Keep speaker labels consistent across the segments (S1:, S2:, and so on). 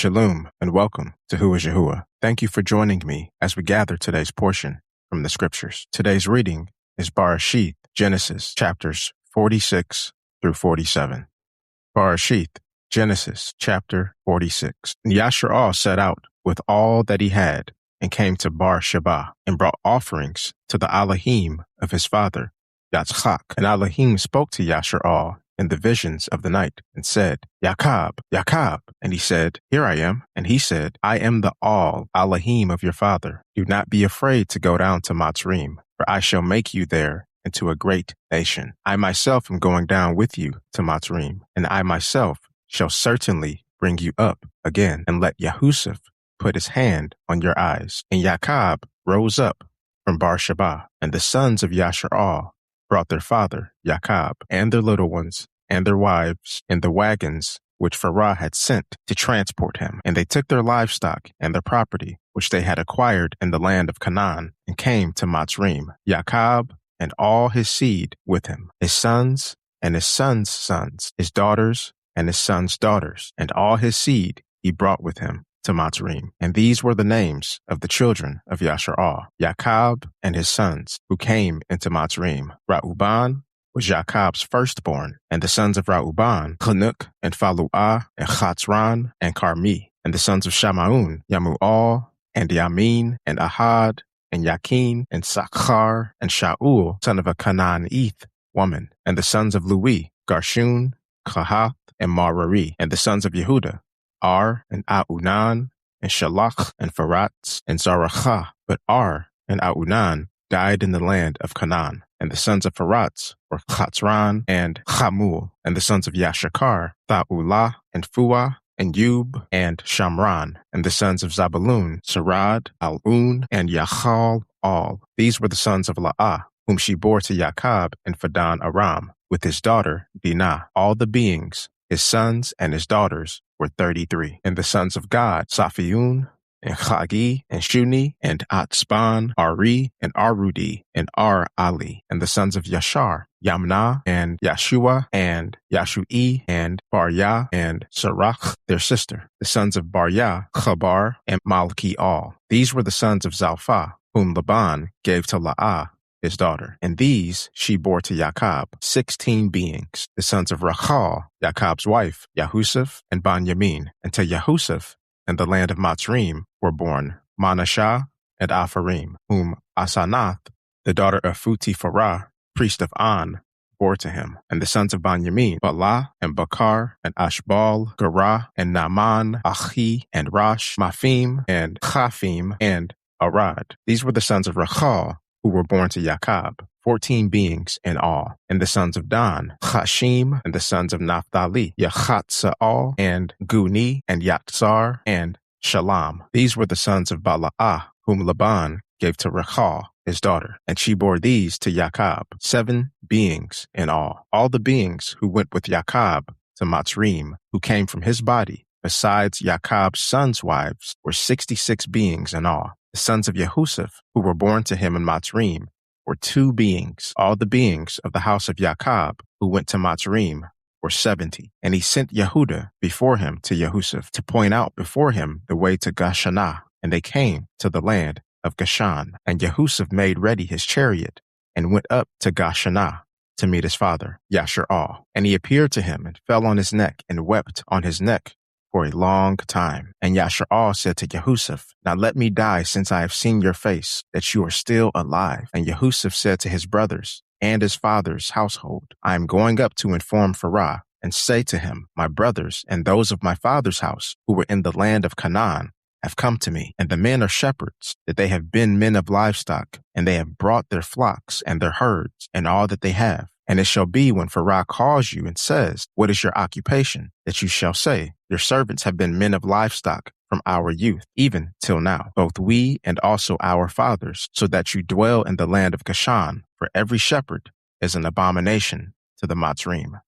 S1: Shalom and welcome to Who is Yahuah. Thank you for joining me as we gather today's portion from the scriptures. Today's reading is Barashyth, Genesis chapters 46 through 47. Barashyth, Genesis chapter 46. And Yashar'Al set out with all that he had and came to Bar Shaba and brought offerings to the Elohim of his father, Yaqab. And Elohim spoke to Yashar'Al in the visions of the night and said, Yaqab, Yaqab. And he said, Here I am. And he said, I am the all Elohim of your father. Do not be afraid to go down to Matsrym, for I shall make you there into a great nation. I myself am going down with you to Matsrym, and I myself shall certainly bring you up again, and let Yahusaph put his hand on your eyes. And Yaqab rose up from Bar Shaba, and the sons of Yashar'Al brought their father, Yaqab, and their little ones, and their wives, in the wagons which Pharaoh had sent to transport him. And they took their livestock and their property, which they had acquired in the land of Canaan, and came to Matsrym, Yaqab and all his seed with him, his sons and his sons' sons, his daughters and his sons' daughters, and all his seed he brought with him to Matsrym. And these were the names of the children of Yashar'Al, Yaqab and his sons, who came into Matsrym. Reuben was Yaqab's firstborn, and the sons of Reuben, Hanuk and Phaluah and Chatzran and Carmi. And the sons of Shamaun, Yamu'al and Yamin and Ahad and Yakin and Sakhar and Shaul, son of a Canaanite woman. And the sons of Lui, Gershon, Kahath and Merari. And the sons of Yehudah, Ar and Aunan and Shalach and Pharatz and Zarachah. But Ar and Aunan died in the land of Canaan. And the sons of Pharatz were Chatzran and Chamul. And the sons of Yashakar, Thaulah and Fuah and Yub and Shamran. And the sons of Zabulun, Sarad, Alun and Yashar'Al. These were the sons of La'ah, whom she bore to Yaqab in Padan Aram, with his daughter Dinah. All the beings, his sons and his daughters, were 33. And the sons of Gad, Saphiun, and Chagi, and Shuni, and Atzban, Ari, and Arudi, and Ar-Ali. And the sons of Yashar, Yamna, and Yashua, and Yashu'i, and Baryah, and Sarach, their sister. The sons of Baryah, Chabar, and Malki-Al. These were the sons of Zalphah, whom Laban gave to La'ah, his daughter. And these she bore to Yaqab, 16 beings. The sons of Rachel, Yaqab's wife, Yahusaph, and Banyamin. And to Yahusaph, in the land of Matsrym, were born Manasseh and Apharim, whom Asanath, the daughter of Phuti-Farah, priest of An, bore to him. And the sons of Banyamin, Bala and Bakar and Ashbal, Gerah and Naaman, Achi and Rosh, Maphim and Chaphim and Arad. These were the sons of Rachel, who were born to Yaqab, 14 beings in all. And the sons of Dan, Chashim, and the sons of Naphtali, Yachatza'al, and Guni, and Yatzar, and Shalom. These were the sons of Bala'ah, whom Laban gave to Rachel, his daughter. And she bore these to Yaqab, 7 beings in all. All the beings who went with Yaqab to Matsrym, who came from his body, besides Yaqab's sons' wives, were 66 beings in all. The sons of Yahusaph, who were born to him in Matsrym, were 2 beings. All the beings of the house of Yaqab, who went to Matsrym, were 70. And he sent Yehudah before him to Yahusaph, to point out before him the way to Gashan. And they came to the land of Gashan. And Yahusaph made ready his chariot, and went up to Gashan to meet his father, Yashar'Al. And he appeared to him, and fell on his neck, and wept on his neck for a long time. And Yashar'Al said to Yahusaph, Now let me die, since I have seen your face, that you are still alive. And Yahusaph said to his brothers and his father's household, I am going up to inform Pharaoh, and say to him, My brothers and those of my father's house, who were in the land of Canaan, have come to me. And the men are shepherds, that they have been men of livestock, and they have brought their flocks and their herds, and all that they have. And it shall be, when Pharaoh calls you and says, What is your occupation? That you shall say, Your servants have been men of livestock from our youth, even till now, both we and also our fathers, so that you dwell in the land of Gashan. For every shepherd is an abomination to the Matsrym.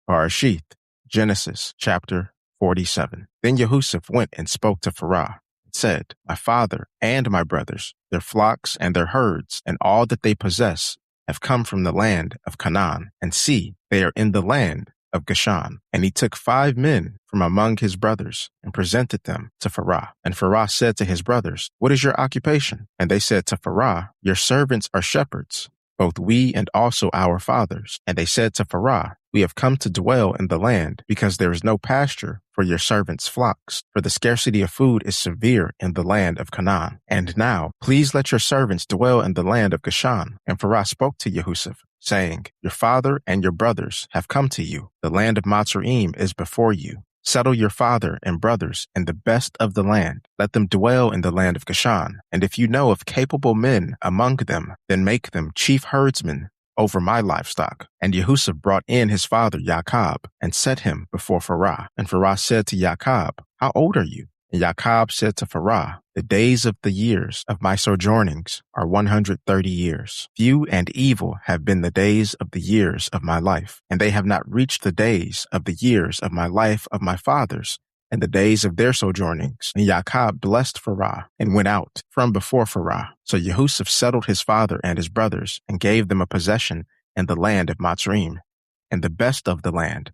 S1: Barashyth, Genesis chapter 47. Then Yahusaph went and spoke to Pharaoh, and said, My father and my brothers, their flocks and their herds, and all that they possess, have come from the land of Canaan. And see, they are in the land of Gashan. And he took 5 men from among his brothers and presented them to Pharaoh. And Pharaoh said to his brothers, "What is your occupation?" And they said to Pharaoh, "Your servants are shepherds, both we and also our fathers." And they said to Pharaoh, "We have come to dwell in the land because there is no pasture for your servants' flocks, for the scarcity of food is severe in the land of Canaan. And now, please let your servants dwell in the land of Gashan." And Pharaoh spoke to Yahusaph, saying, "Your father and your brothers have come to you. The land of Matsrym is before you. Settle your father and brothers in the best of the land. Let them dwell in the land of Gashan. And if you know of capable men among them, then make them chief herdsmen over my livestock." And Yahusaph brought in his father Yaqab and set him before Pharaoh. And Pharaoh said to Yaqab, "How old are you?" And Yaqab said to Pharaoh, "The days of the years of my sojournings are 130 years. Few and evil have been the days of the years of my life, and they have not reached the days of the years of my life of my fathers, and the days of their sojournings." And Yaqab blessed Pharaoh and went out from before Pharaoh. So Yahusaph settled his father and his brothers and gave them a possession in the land of Matsrym, and the best of the land,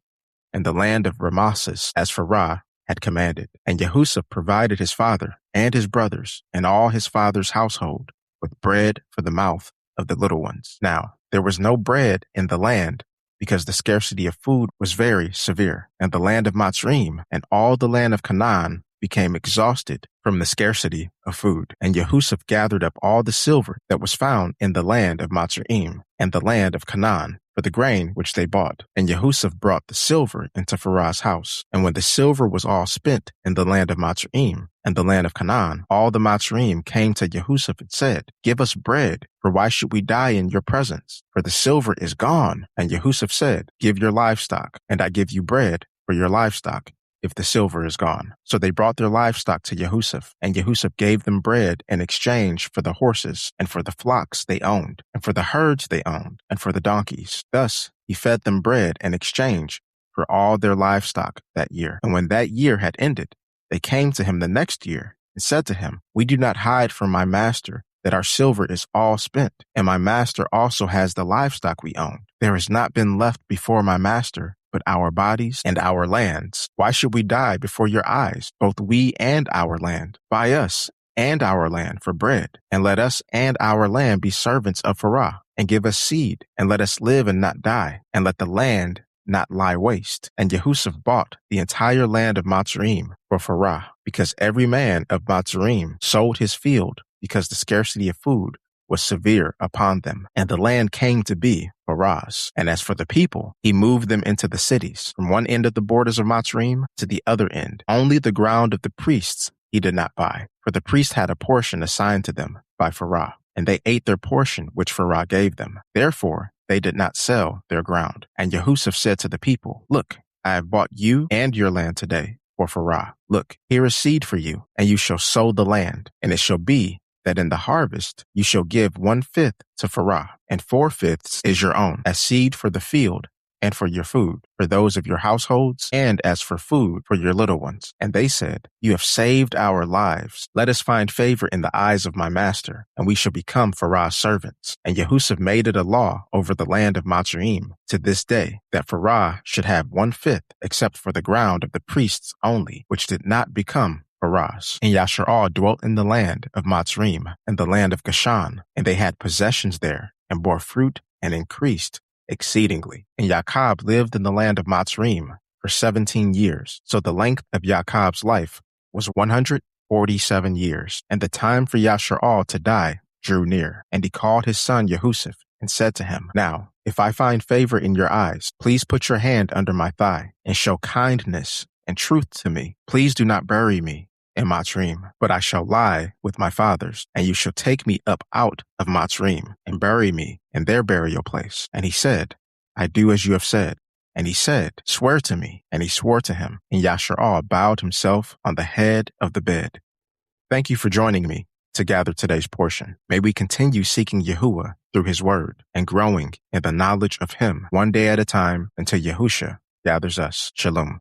S1: and the land of Rameses, as Pharaoh had commanded. And Yahusaph provided his father and his brothers and all his father's household with bread for the mouth of the little ones. Now, there was no bread in the land because the scarcity of food was very severe. And the land of Matsrym and all the land of Canaan became exhausted from the scarcity of food. And Yahusaph gathered up all the silver that was found in the land of Matsrym and the land of Canaan for the grain which they bought. And Yahusaph brought the silver into Pharaoh's house. And when the silver was all spent in the land of Matsrym and the land of Canaan, all the Matsrym came to Yahusaph and said, "Give us bread, for why should we die in your presence? For the silver is gone." And Yahusaph said, "Give your livestock, and I give you bread for your livestock, if the silver is gone." So they brought their livestock to Yahusaph, and Yahusaph gave them bread in exchange for the horses and for the flocks they owned, and for the herds they owned, and for the donkeys. Thus he fed them bread in exchange for all their livestock that year. And when that year had ended, they came to him the next year and said to him, "We do not hide from my master that our silver is all spent, and my master also has the livestock we own. There has not been left before my master but our bodies and our lands. Why should we die before your eyes, both we and our land? Buy us and our land for bread, and let us and our land be servants of Pharaoh, and give us seed, and let us live and not die, and let the land not lie waste." And Yahusaph bought the entire land of Matsrym for Pharaoh, because every man of Matsrym sold his field, because the scarcity of food was severe upon them, and the land came to be Pharaoh's. And as for the people, he moved them into the cities, from one end of the borders of Matsrym to the other end. Only the ground of the priests he did not buy, for the priests had a portion assigned to them by Pharaoh, and they ate their portion which Pharaoh gave them. Therefore they did not sell their ground. And Yahusaph said to the people, "Look, I have bought you and your land today for Pharaoh. Look, here is seed for you, and you shall sow the land, and it shall be that in the harvest you shall give 1/5 to Pharaoh, and 4/5 is your own, as seed for the field, and for your food, for those of your households, and as for food for your little ones." And they said, "You have saved our lives. Let us find favor in the eyes of my master, and we shall become Pharaoh's servants." And Yahusaph made it a law over the land of Matsrym to this day, that Pharaoh should have 1/5, except for the ground of the priests only, which did not become Pharaoh's. And Yashar'Al dwelt in the land of Matsrym and the land of Gashan, and they had possessions there, and bore fruit and increased exceedingly. And Yaqab lived in the land of Matsrym for 17 years. So the length of Yaqab's life was 147 years. And the time for Yashar'Al to die drew near. And he called his son Yahusaph and said to him, "Now, if I find favor in your eyes, please put your hand under my thigh and show kindness and truth to me. Please do not bury me in Matsrym, but I shall lie with my fathers, and you shall take me up out of Matsrym and bury me in their burial place." And he said, "I do as you have said." And he said, "Swear to me." And he swore to him, and Yashar'Al bowed himself on the head of the bed. Thank you for joining me to gather today's portion. May we continue seeking Yahuah through his word and growing in the knowledge of him one day at a time until Yahushua gathers us. Shalom.